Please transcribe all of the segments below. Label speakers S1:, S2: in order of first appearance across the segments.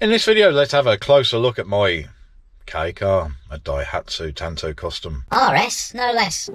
S1: In this video, let's have a closer look at my KEI car, a Daihatsu Tanto Custom
S2: RS, no less.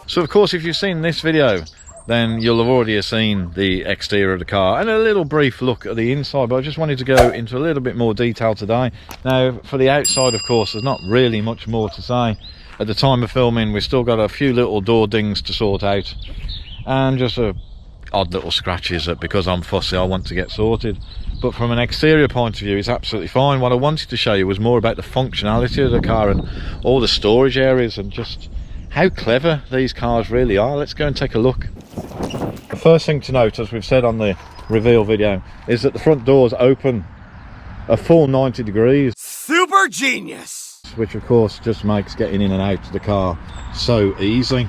S1: So of course, if you've seen this video, then you'll have already seen the exterior of the car and a little brief look at the inside, but I just wanted to go into a little bit more detail today. Now for the outside, of course, there's not really much more to say. At the time of filming, we've still got a few little door dings to sort out and just odd little scratches that, because I'm fussy, I want to get sorted. But from an exterior point of view, it's absolutely fine. What I wanted to show you was more about the functionality of the car and all the storage areas and just how clever these cars really are. Let's go and take a look. The first thing to note, as we've said on the reveal video, is that the front doors open a full 90 degrees.
S3: Super genius!
S1: Which of course just makes getting in and out of the car so easy.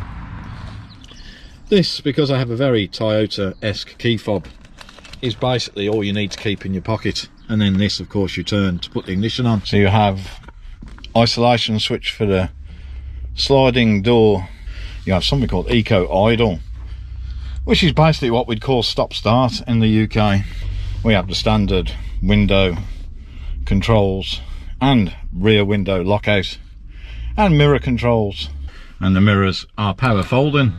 S1: This, because I have a very Toyota-esque key fob, is basically all you need to keep in your pocket. And then this, of course, you turn to put the ignition on. So you have isolation switch for the sliding door. You have something called Eco Idle, which is basically what we'd call stop start in the UK. We have the standard window controls and rear window lockout and mirror controls, and the mirrors are power folding.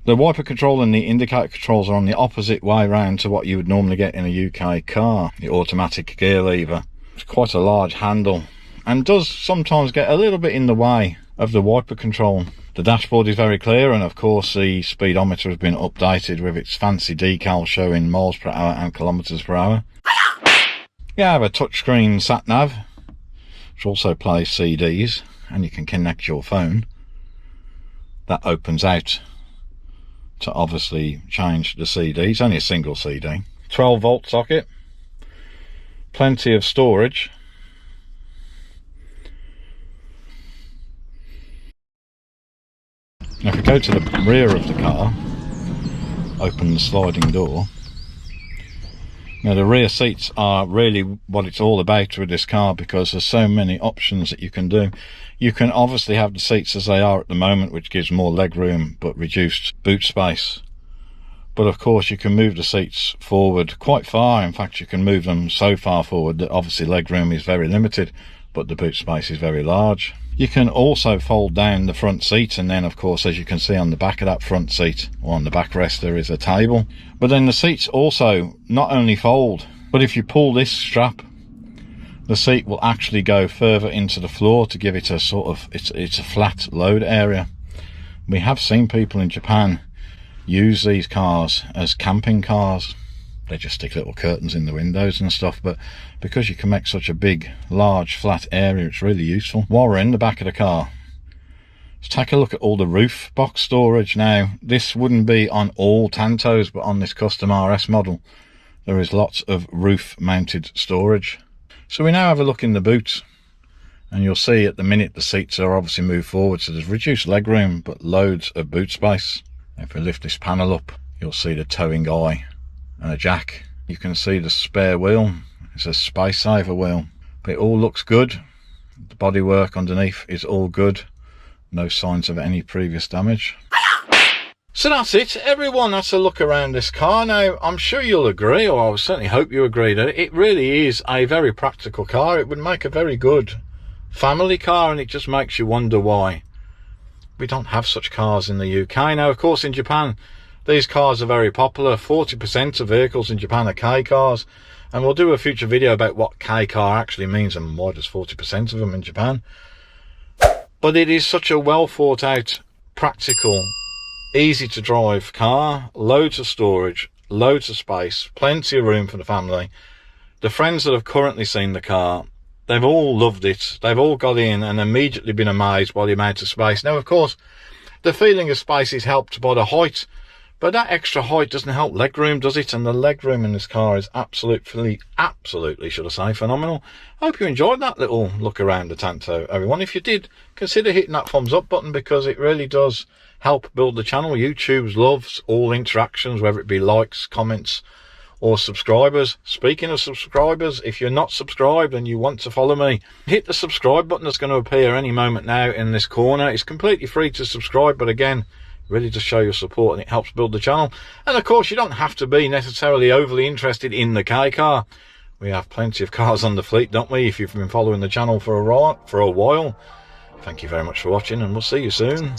S1: The wiper control and the indicator controls are on the opposite way round to what you would normally get in a UK car. The automatic gear lever, it's quite a large handle and does sometimes get a little bit in the way of the wiper control. The dashboard is very clear, and of course the speedometer has been updated with its fancy decal showing miles per hour and kilometers per hour. You have a touchscreen sat nav, which also plays CDs, and you can connect your phone. That opens out to obviously change the CD. It's only a single CD. 12-volt socket. Plenty of storage. Now if we go to the rear of the car, open the sliding door. Now the rear seats are really what it's all about with this car, because there's so many options that you can do. You can obviously have the seats as they are at the moment, which gives more leg room but reduced boot space. But of course you can move the seats forward quite far. In fact, you can move them so far forward that obviously leg room is very limited, but the boot space is very large. You can also fold down the front seat, and then of course, as you can see on the back of that front seat, or on the backrest, there is a table. But then the seats also not only fold, but if you pull this strap, the seat will actually go further into the floor to give it a sort of, it's a flat load area. We have seen people in Japan use these cars as camping cars. They just stick little curtains in the windows and stuff, but because you can make such a big, large, flat area, it's really useful. While we're in the back of the car, let's take a look at all the roof box storage. Now, this wouldn't be on all Tantos, but on this custom RS model, there is lots of roof-mounted storage. So we now have a look in the boot, and you'll see at the minute the seats are obviously moved forward, so there's reduced leg room, but loads of boot space. If we lift this panel up, you'll see the towing eye and a jack. You can see the spare wheel. It's a space saver wheel, but it all looks good. The bodywork underneath is all good. No signs of any previous damage. So that's it, everyone. That's a look around this car. Now, I'm sure you'll agree, or I certainly hope you agree, that it really is a very practical car. It would make a very good family car, and it just makes you wonder why we don't have such cars in the UK. Now, of course, in Japan, these cars are very popular. 40% of vehicles in Japan are KEI cars, and we'll do a future video about what KEI car actually means and why there's 40% of them in Japan. But it is such a well thought out, practical, easy to drive car, loads of storage, loads of space, plenty of room for the family. The friends that have currently seen the car, they've all loved it. They've all got in and immediately been amazed by the amount of space. Now, of course, the feeling of space is helped by the height, but that extra height doesn't help legroom, does it? And the legroom in this car is absolutely, should I say, phenomenal. I hope you enjoyed that little look around the Tanto, everyone. If you did, consider hitting that thumbs up button, because it really does help build the channel. YouTube loves all interactions, whether it be likes, comments, or subscribers. Speaking of subscribers, if you're not subscribed and you want to follow me, hit the subscribe button that's going to appear any moment now in this corner. It's completely free to subscribe, but again, really to show your support, and it helps build the channel. And of course, you don't have to be necessarily overly interested in the KEI car. We have plenty of cars on the fleet, don't we, if you've been following the channel for a while. Thank you very much for watching, and we'll see you soon.